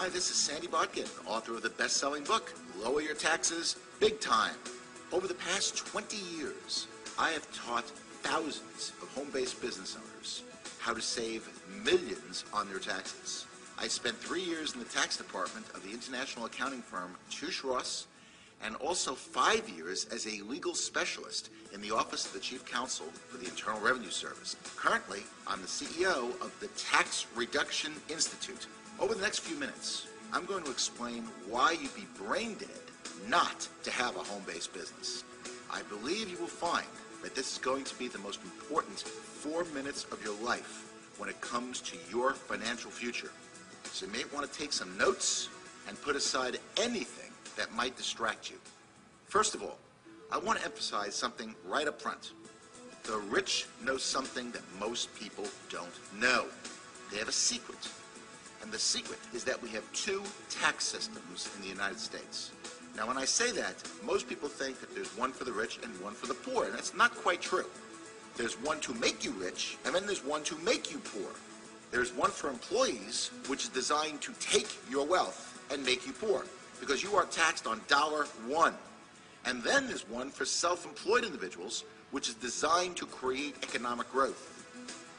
Hi, this is Sandy Botkins, author of the best-selling book, Lower Your Taxes Big Time. Over the past 20 years, I have taught thousands of home-based business owners how to save millions on their taxes. I spent 3 years in the tax department of the international accounting firm Touche Ross, and also 5 years as a legal specialist in the Office of the Chief Counsel for the Internal Revenue Service. Currently, I'm the CEO of the Tax Reduction Institute. Over the next few minutes, I'm going to explain why you'd be brain dead not to have a home-based business. I believe you will find that this is going to be the most important 4 minutes of your life when it comes to your financial future. So you may want to take some notes and put aside anything that might distract you. First of all, I want to emphasize something right up front. The rich know something that most people don't know. They have a secret. And the secret is that we have 2 tax systems in the United States. Now, when I say that, most people think that there's one for the rich and one for the poor, and that's not quite true. There's one to make you rich, and then there's one to make you poor. There's one for employees, which is designed to take your wealth and make you poor, because you are taxed on $1. And then there's one for self-employed individuals, which is designed to create economic growth.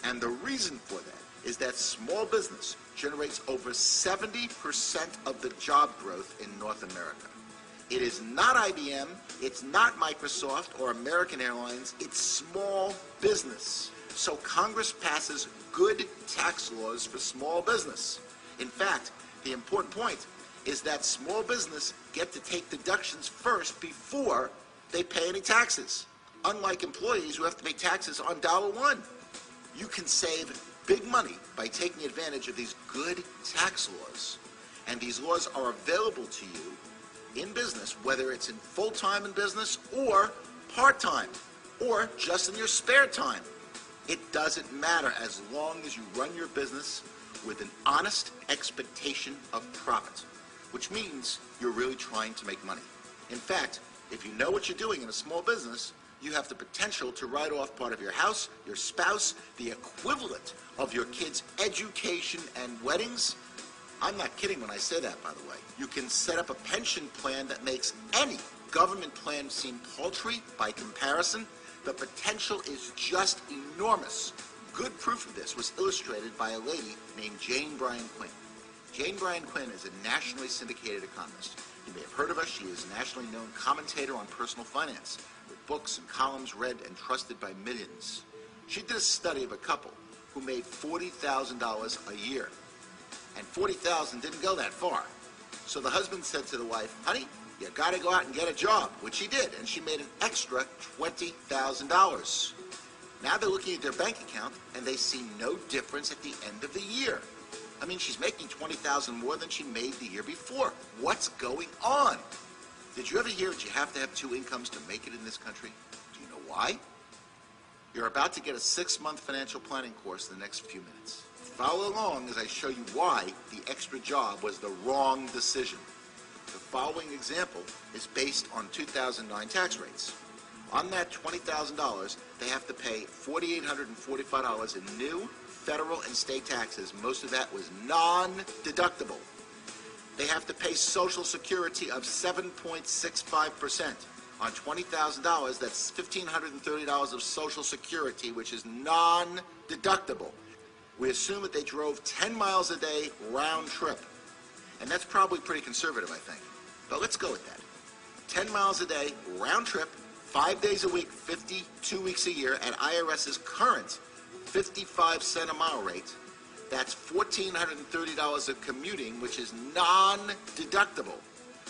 And the reason for that is that small business generates over 70% of the job growth in North America. It is not IBM, it's not Microsoft or American Airlines, it's small business. So Congress passes good tax laws for small business. In fact, the important point is that small business get to take deductions first before they pay any taxes, unlike employees who have to pay taxes on $1. You can save big money by taking advantage of these good tax laws. And these laws are available to you in business, whether it's in full-time in business or part-time or just in your spare time. It doesn't matter as long as you run your business with an honest expectation of profit, which means you're really trying to make money. In fact, if you know what you're doing in a small business, you have the potential to write off part of your house, your spouse, the equivalent of your kids' education and weddings. I'm not kidding when I say that, by the way. You can set up a pension plan that makes any government plan seem paltry by comparison. The potential is just enormous. Good proof of this was illustrated by a lady named Jane Bryan Quinn. Jane Bryan Quinn is a nationally syndicated economist. You may have heard of her. She is a nationally known commentator on personal finance, with books and columns read and trusted by millions. She did a study of a couple who made $40,000 a year. And $40,000 didn't go that far. So the husband said to the wife, honey, you got to go out and get a job, which she did, and she made an extra $20,000. Now they're looking at their bank account, and they see no difference at the end of the year. I mean, she's making $20,000 more than she made the year before. What's going on? Did you ever hear that you have to have 2 incomes to make it in this country? Do you know why? You're about to get a 6-month financial planning course in the next few minutes. Follow along as I show you why the extra job was the wrong decision. The following example is based on 2009 tax rates. On that $20,000, they have to pay $4,845 in new federal and state taxes. Most of that was non-deductible. They have to pay Social Security of 7.65%. On $20,000, that's $1,530 of Social Security, which is non-deductible. We assume that they drove 10 miles a day round trip. And that's probably pretty conservative, I think. But let's go with that. 10 miles a day round trip, 5 days a week, 52 weeks a year at IRS's current 55 cent a mile rate. That's $1,430 of commuting, which is non-deductible.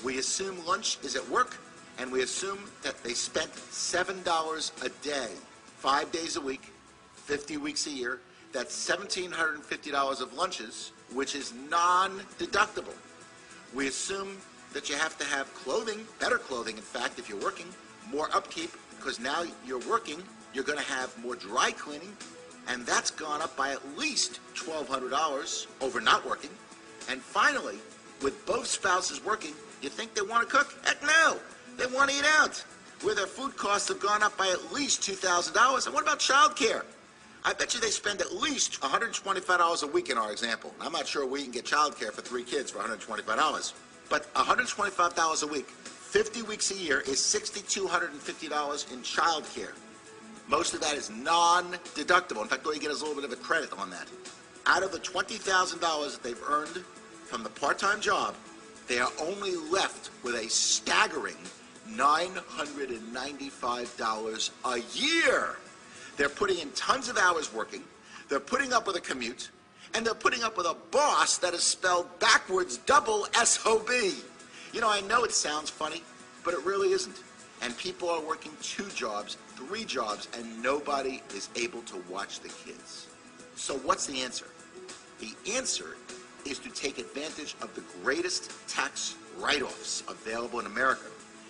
We assume lunch is at work, and we assume that they spent $7 a day, 5 days a week, 50 weeks a year. That's $1,750 of lunches, which is non-deductible. We assume that you have to have clothing, better clothing, in fact, if you're working, more upkeep, because now you're working, you're going to have more dry cleaning, and that's gone up by at least $1,200 over not working. And finally, with both spouses working, you think they want to cook? Heck no! They want to eat out, where their food costs have gone up by at least $2,000. And what about childcare? I bet you they spend at least $125 a week in our example. I'm not sure we can get childcare for 3 kids for $125. But $125 a week, 50 weeks a year, is $6,250 in childcare. Most of that is non-deductible. In fact, all you get is a little bit of a credit on that. Out of the $20,000 that they've earned from the part-time job, they are only left with a staggering $995 a year. They're putting in tons of hours working, they're putting up with a commute, and they're putting up with a boss that is spelled backwards, double S-O-B. You know, I know it sounds funny, but it really isn't. And people are working 2 jobs, 3 jobs, and nobody is able to watch the kids. So what's the answer? The answer is to take advantage of the greatest tax write-offs available in America.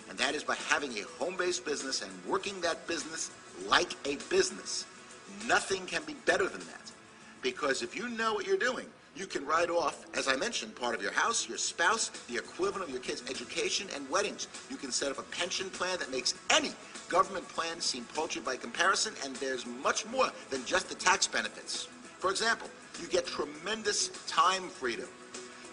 And that is by having a home-based business and working that business like a business. Nothing can be better than that. Because if you know what you're doing, you can write off, as I mentioned, part of your house, your spouse, the equivalent of your kids' education and weddings. You can set up a pension plan that makes any government plan seem paltry by comparison, and there's much more than just the tax benefits. For example, you get tremendous time freedom.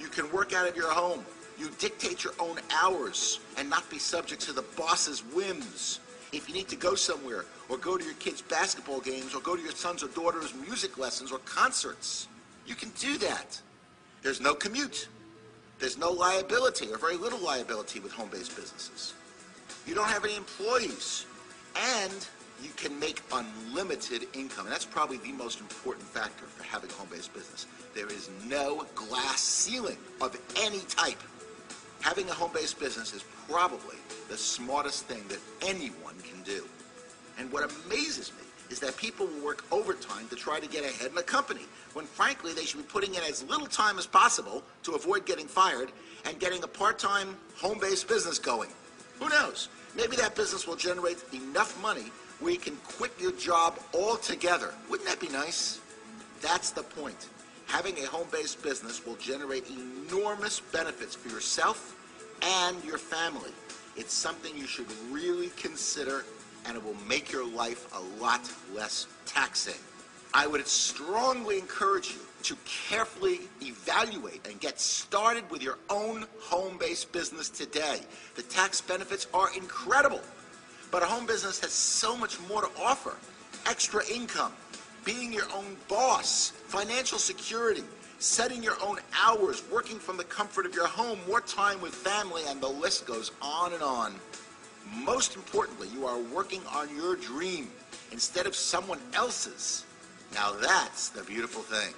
You can work out of your home. You dictate your own hours and not be subject to the boss's whims. If you need to go somewhere, or go to your kids' basketball games, or go to your son's or daughter's music lessons or concerts, you can do that. There's no commute. There's no liability, or very little liability with home-based businesses. You don't have any employees, and you can make unlimited income. And that's probably the most important factor for having a home-based business. There is no glass ceiling of any type. Having a home-based business is probably the smartest thing that anyone can do. And what amazes me is that people will work overtime to try to get ahead in a company, when frankly they should be putting in as little time as possible to avoid getting fired and getting a part-time home-based business going. Who knows? Maybe that business will generate enough money where you can quit your job altogether. Wouldn't that be nice? That's the point. Having a home-based business will generate enormous benefits for yourself and your family. It's something you should really consider, and it will make your life a lot less taxing. I would strongly encourage you to carefully evaluate and get started with your own home-based business today. The tax benefits are incredible, but a home business has so much more to offer. Extra income, being your own boss, financial security, setting your own hours, working from the comfort of your home, more time with family, and the list goes on and on. Most importantly, you are working on your dream instead of someone else's. Now that's the beautiful thing.